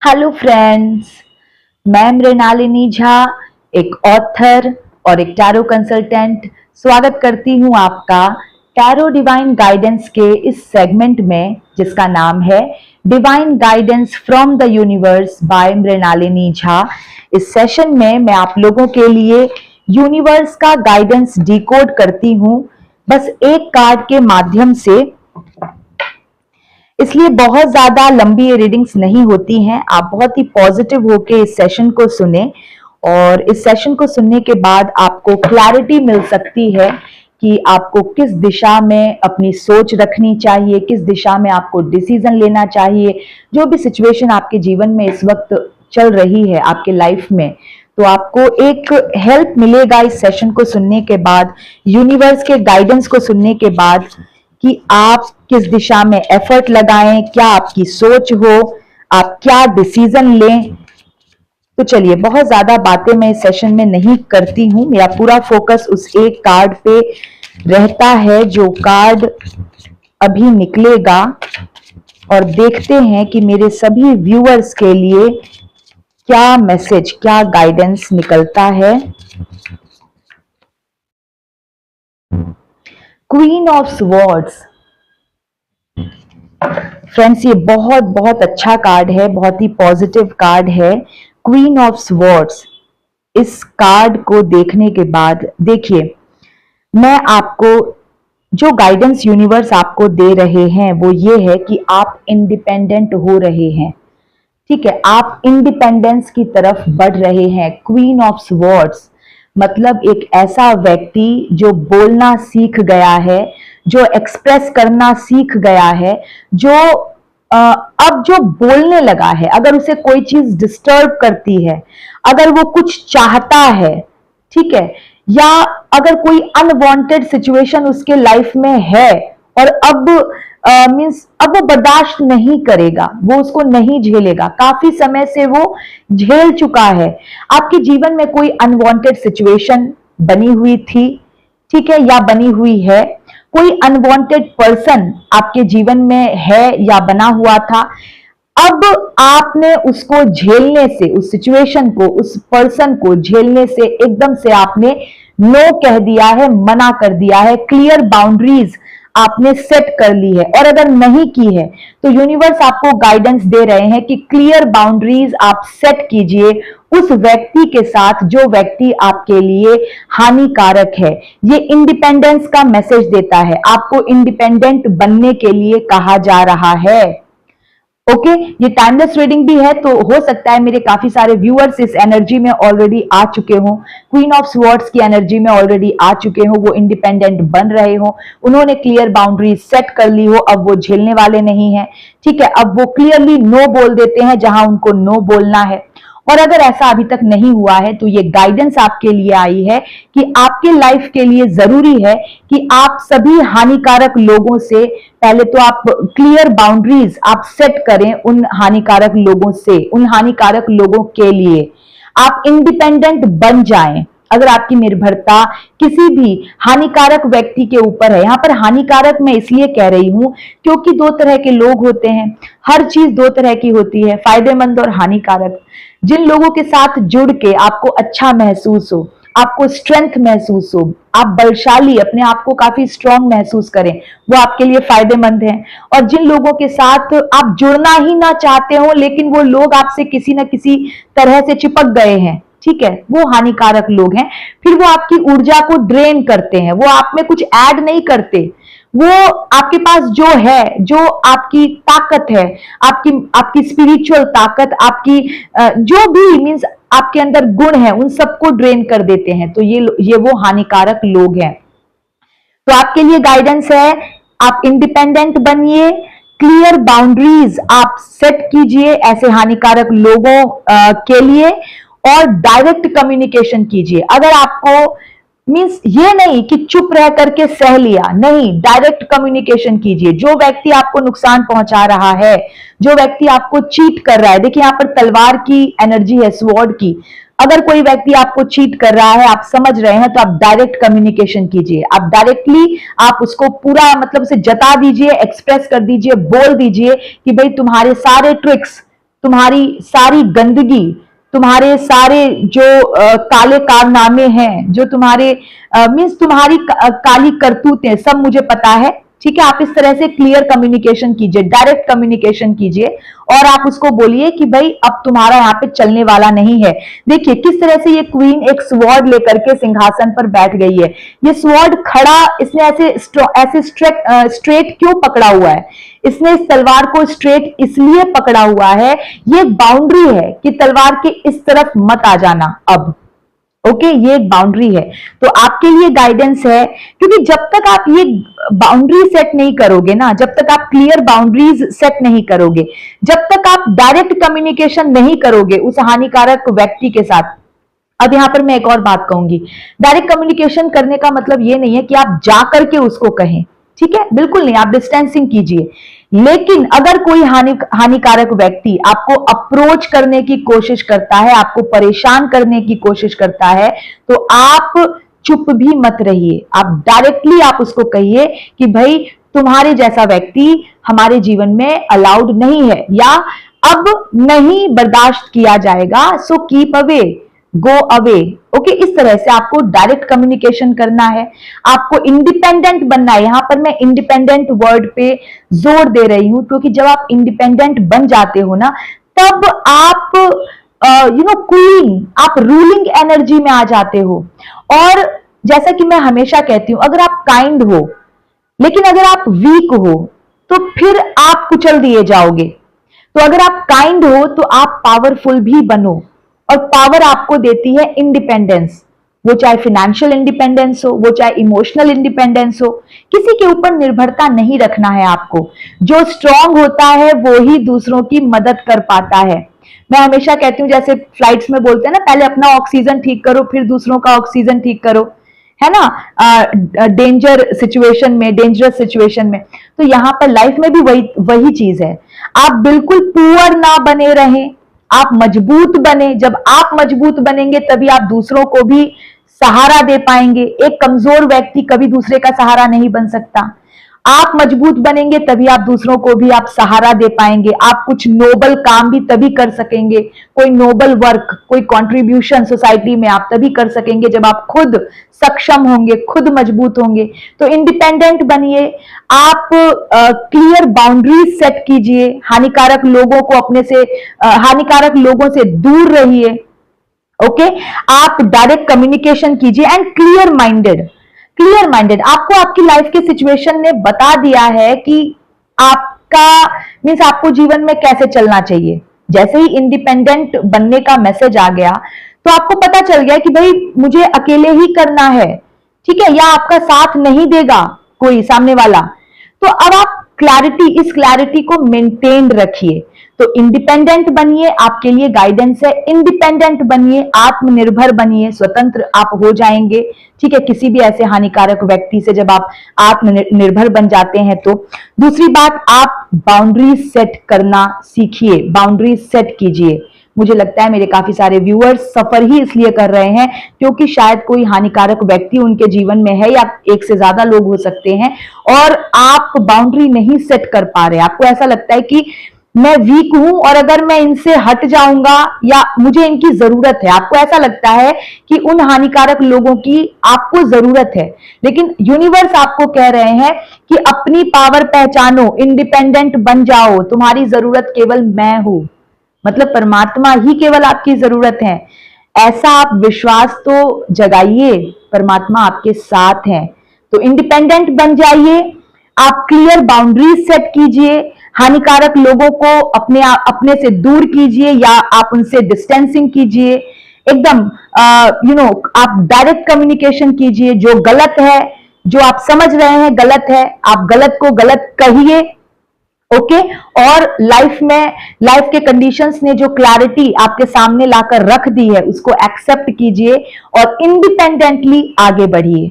Hello friends, मैं मृणालिनी झा, एक author और एक टैरो कंसल्टेंट स्वागत करती हूं आपका टैरो डिवाइन गाइडेंस के इस सेगमेंट में जिसका नाम है divine guidance from the universe by Mrinalini Jha. इस सेशन में मैं आप लोगों के लिए यूनिवर्स का गाइडेंस डिकोड करती हूं बस एक कार्ड के माध्यम से, इसलिए बहुत ज्यादा लंबी ये रीडिंग्स नहीं होती हैं। आप बहुत ही पॉजिटिव होके इस सेशन को सुने और इस सेशन को सुनने के बाद आपको क्लैरिटी मिल सकती है कि आपको किस दिशा में अपनी सोच रखनी चाहिए, किस दिशा में आपको डिसीजन लेना चाहिए। जो भी सिचुएशन आपके जीवन में इस वक्त चल रही है आपके लाइफ में, तो आपको एक हेल्प मिलेगा इस सेशन को सुनने के बाद, यूनिवर्स के गाइडेंस को सुनने के बाद, कि आप किस दिशा में एफर्ट लगाएं, क्या आपकी सोच हो, आप क्या डिसीजन लें। तो चलिए, बहुत ज्यादा बातें मैं इस सेशन में नहीं करती हूं, मेरा पूरा फोकस उस एक कार्ड पे रहता है जो कार्ड अभी निकलेगा, और देखते हैं कि मेरे सभी व्यूअर्स के लिए क्या मैसेज, क्या गाइडेंस निकलता है। Queen of swords. फ्रेंड्स, ये बहुत बहुत अच्छा कार्ड है, बहुत ही पॉजिटिव कार्ड है, क्वीन ऑफ स्वॉर्ड्स। इस कार्ड को देखने के बाद देखिए, मैं आपको जो गाइडेंस यूनिवर्स आपको दे रहे हैं वो ये है कि आप इंडिपेंडेंट हो रहे हैं। ठीक है, आप इंडिपेंडेंस की तरफ बढ़ रहे हैं। क्वीन ऑफ स्वॉर्ड्स मतलब एक ऐसा व्यक्ति जो बोलना सीख गया है, जो एक्सप्रेस करना सीख गया है, जो अब जो बोलने लगा है। अगर उसे कोई चीज डिस्टर्ब करती है, अगर वो कुछ चाहता है, ठीक है, या अगर कोई अनवांटेड सिचुएशन उसके लाइफ में है और अब मींस अब वो बर्दाश्त नहीं करेगा, वो उसको नहीं झेलेगा, काफी समय से वो झेल चुका है। आपके जीवन में कोई अनवांटेड सिचुएशन बनी हुई थी, ठीक है, या बनी हुई है, कोई अनवांटेड पर्सन आपके जीवन में है या बना हुआ था। अब आपने उसको झेलने से, उस सिचुएशन को, उस पर्सन को झेलने से एकदम से आपने नो कह दिया है, मना कर दिया है, क्लियर बाउंड्रीज आपने सेट कर ली है। और अगर नहीं की है तो यूनिवर्स आपको गाइडेंस दे रहे हैं कि क्लियर बाउंड्रीज आप सेट कीजिए उस व्यक्ति के साथ जो व्यक्ति आपके लिए हानिकारक है। ये इंडिपेंडेंस का मैसेज देता है, आपको इंडिपेंडेंट बनने के लिए कहा जा रहा है। ओके, ये टाइमलेस रीडिंग भी है, तो हो सकता है मेरे काफी सारे व्यूअर्स इस एनर्जी में ऑलरेडी आ चुके हों, क्वीन ऑफ स्वॉर्ड्स की एनर्जी में ऑलरेडी आ चुके हो, वो इंडिपेंडेंट बन रहे हो, उन्होंने क्लियर बाउंड्री सेट कर ली हो, अब वो झेलने वाले नहीं है। ठीक है, अब वो क्लियरली नो बोल देते हैं जहां उनको नो बोलना है। और अगर ऐसा अभी तक नहीं हुआ है तो ये गाइडेंस आपके लिए आई है कि आपके लाइफ के लिए जरूरी है कि आप सभी हानिकारक लोगों से पहले तो आप क्लियर बाउंड्रीज आप सेट करें उन हानिकारक लोगों से, उन हानिकारक लोगों के लिए आप इंडिपेंडेंट बन जाएं। अगर आपकी निर्भरता किसी भी हानिकारक व्यक्ति के ऊपर है, यहां पर हानिकारक मैं इसलिए कह रही हूं क्योंकि दो तरह के लोग होते हैं, हर चीज दो तरह की होती है, फायदेमंद और हानिकारक। जिन लोगों के साथ जुड़ के आपको अच्छा महसूस हो, आपको स्ट्रेंथ महसूस हो, आप बलशाली, अपने आप को काफी स्ट्रांग महसूस करें, वो आपके लिए फायदेमंद है। और जिन लोगों के साथ आप जुड़ना ही ना चाहते हो लेकिन वो लोग आपसे किसी ना किसी तरह से चिपक गए हैं, ठीक है, वो हानिकारक लोग हैं। फिर वो आपकी ऊर्जा को ड्रेन करते हैं, वो आप में कुछ ऐड नहीं करते, वो आपके पास जो है, जो आपकी ताकत है, आपकी आपकी स्पिरिचुअल ताकत, आपकी जो भी मींस आपके अंदर गुण है, उन सबको ड्रेन कर देते हैं। तो ये वो हानिकारक लोग हैं। तो आपके लिए गाइडेंस है, आप इंडिपेंडेंट बनिए, क्लियर बाउंड्रीज आप सेट कीजिए ऐसे हानिकारक लोगों के लिए, और डायरेक्ट कम्युनिकेशन कीजिए। अगर आपको मींस ये नहीं कि चुप रह करके सह लिया, नहीं, डायरेक्ट कम्युनिकेशन कीजिए। जो व्यक्ति आपको नुकसान पहुंचा रहा है, जो व्यक्ति आपको चीट कर रहा है, देखिए यहां पर तलवार की एनर्जी है, स्वॉर्ड की। अगर कोई व्यक्ति आपको चीट कर रहा है, आप समझ रहे हैं, तो आप डायरेक्ट कम्युनिकेशन कीजिए, आप डायरेक्टली आप उसको पूरा मतलब उसे जता दीजिए, एक्सप्रेस कर दीजिए, बोल दीजिए कि भाई तुम्हारे सारे ट्रिक्स तुम्हारी सारी गंदगी, तुम्हारे सारे जो काले कारनामे हैं, जो तुम्हारे मीन्स तुम्हारी काली करतूतें, सब मुझे पता है। ठीक है, आप इस तरह से क्लियर कम्युनिकेशन कीजिए, डायरेक्ट कम्युनिकेशन कीजिए और आप उसको बोलिए कि भाई अब तुम्हारा यहाँ पे चलने वाला नहीं है। देखिए किस तरह से ये क्वीन एक स्वॉर्ड लेकर के सिंहासन पर बैठ गई है। ये स्वॉर्ड खड़ा, इसने ऐसे स्ट्रेट क्यों पकड़ा हुआ है? इसने इस तलवार को स्ट्रेट इसलिए पकड़ा हुआ है, ये एक बाउंड्री है कि तलवार के इस तरफ मत आ जाना अब। ओके, ये एक बाउंड्री है। तो आपके लिए गाइडेंस है, क्योंकि जब तक आप ये बाउंड्री सेट नहीं करोगे ना, जब तक आप क्लियर बाउंड्रीज सेट नहीं करोगे, जब तक आप डायरेक्ट कम्युनिकेशन नहीं करोगे उस हानिकारक व्यक्ति के साथ। अब यहां पर मैं एक और बात कहूंगी, डायरेक्ट कम्युनिकेशन करने का मतलब ये नहीं है कि आप जा करके उसको कहें, ठीक है, बिल्कुल नहीं, आप डिस्टेंसिंग कीजिए। लेकिन अगर कोई हानिकारक व्यक्ति आपको अप्रोच करने की कोशिश करता है, आपको परेशान करने की कोशिश करता है, तो आप चुप भी मत रहिए, आप डायरेक्टली आप उसको कहिए कि भाई तुम्हारे जैसा व्यक्ति हमारे जीवन में अलाउड नहीं है या अब नहीं बर्दाश्त किया जाएगा, so keep away, go away. Okay, इस तरह से आपको डायरेक्ट कम्युनिकेशन करना है, आपको इंडिपेंडेंट बनना है। यहां पर मैं इंडिपेंडेंट वर्ड पे जोर दे रही हूं क्योंकि जब आप इंडिपेंडेंट बन जाते हो ना, तब आप क्वीन, आप रूलिंग एनर्जी में आ जाते हो। और जैसा कि मैं हमेशा कहती हूं, अगर आप काइंड हो लेकिन अगर आप वीक हो तो फिर आप कुचल दिए जाओगे। तो अगर आप काइंड हो तो आप पावरफुल भी बनो, और पावर आपको देती है इंडिपेंडेंस, वो चाहे फिनेंशियल इंडिपेंडेंस हो, वो चाहे इमोशनल इंडिपेंडेंस हो, किसी के ऊपर निर्भरता नहीं रखना है आपको। जो स्ट्रांग होता है वो ही दूसरों की मदद कर पाता है। मैं हमेशा कहती हूँ, जैसे फ्लाइट्स में बोलते हैं ना, पहले अपना ऑक्सीजन ठीक करो फिर दूसरों का ऑक्सीजन ठीक करो, है ना, डेंजरस सिचुएशन में। तो यहां पर लाइफ में भी वही चीज है। आप बिल्कुल पुअर ना बने रहें, आप मजबूत बने। जब आप मजबूत बनेंगे तभी आप दूसरों को भी सहारा दे पाएंगे। एक कमजोर व्यक्ति कभी दूसरे का सहारा नहीं बन सकता। आप मजबूत बनेंगे तभी आप दूसरों को भी आप सहारा दे पाएंगे। आप कुछ नोबल काम भी तभी कर सकेंगे, कोई नोबल वर्क, कोई कंट्रीब्यूशन सोसाइटी में आप तभी कर सकेंगे जब आप खुद सक्षम होंगे, खुद मजबूत होंगे। तो इंडिपेंडेंट बनिए, आप क्लियर बाउंड्रीज सेट कीजिए, हानिकारक लोगों से दूर रहिए। ओके, आप डायरेक्ट कम्युनिकेशन कीजिए एंड क्लियर माइंडेड। आपको आपकी लाइफ के सिचुएशन ने बता दिया है कि आपका मीन्स आपको जीवन में कैसे चलना चाहिए। जैसे ही इंडिपेंडेंट बनने का मैसेज आ गया तो आपको पता चल गया कि भाई मुझे अकेले ही करना है, ठीक है, या आपका साथ नहीं देगा कोई सामने वाला। तो अब आप इस क्लैरिटी को मेंटेन रखिए। तो इंडिपेंडेंट बनिए, आपके लिए गाइडेंस है, इंडिपेंडेंट बनिए, आत्मनिर्भर बनिए, स्वतंत्र आप हो जाएंगे, ठीक है, किसी भी ऐसे हानिकारक व्यक्ति से जब आप आत्मनिर्भर बन जाते हैं। तो दूसरी बात, आप बाउंड्रीज सेट करना सीखिए, बाउंड्रीज सेट कीजिए। मुझे लगता है मेरे काफी सारे व्यूअर्स सफर ही इसलिए कर रहे हैं क्योंकि शायद कोई हानिकारक व्यक्ति उनके जीवन में है, या एक से ज्यादा लोग हो सकते हैं, और आप बाउंड्री नहीं सेट कर पा रहे। आपको ऐसा लगता है कि मैं वीक हूं और अगर मैं इनसे हट जाऊंगा या मुझे इनकी जरूरत है, आपको ऐसा लगता है कि उन हानिकारक लोगों की आपको जरूरत है। लेकिन यूनिवर्स आपको कह रहे हैं कि अपनी पावर पहचानो, इंडिपेंडेंट बन जाओ, तुम्हारी जरूरत केवल मैं हूं, मतलब परमात्मा ही केवल आपकी जरूरत है। ऐसा आप विश्वास तो जगाइए, परमात्मा आपके साथ है। तो इंडिपेंडेंट बन जाइए, आप क्लियर बाउंड्रीज सेट कीजिए, हानिकारक लोगों को अपने से दूर कीजिए या आप उनसे डिस्टेंसिंग कीजिए। एकदम आप डायरेक्ट कम्युनिकेशन कीजिए। जो गलत है, जो आप समझ रहे हैं गलत है, आप गलत को गलत कहिए। ओके, और लाइफ के कंडीशंस ने जो क्लैरिटी आपके सामने लाकर रख दी है उसको एक्सेप्ट कीजिए और इंडिपेंडेंटली आगे बढ़िए।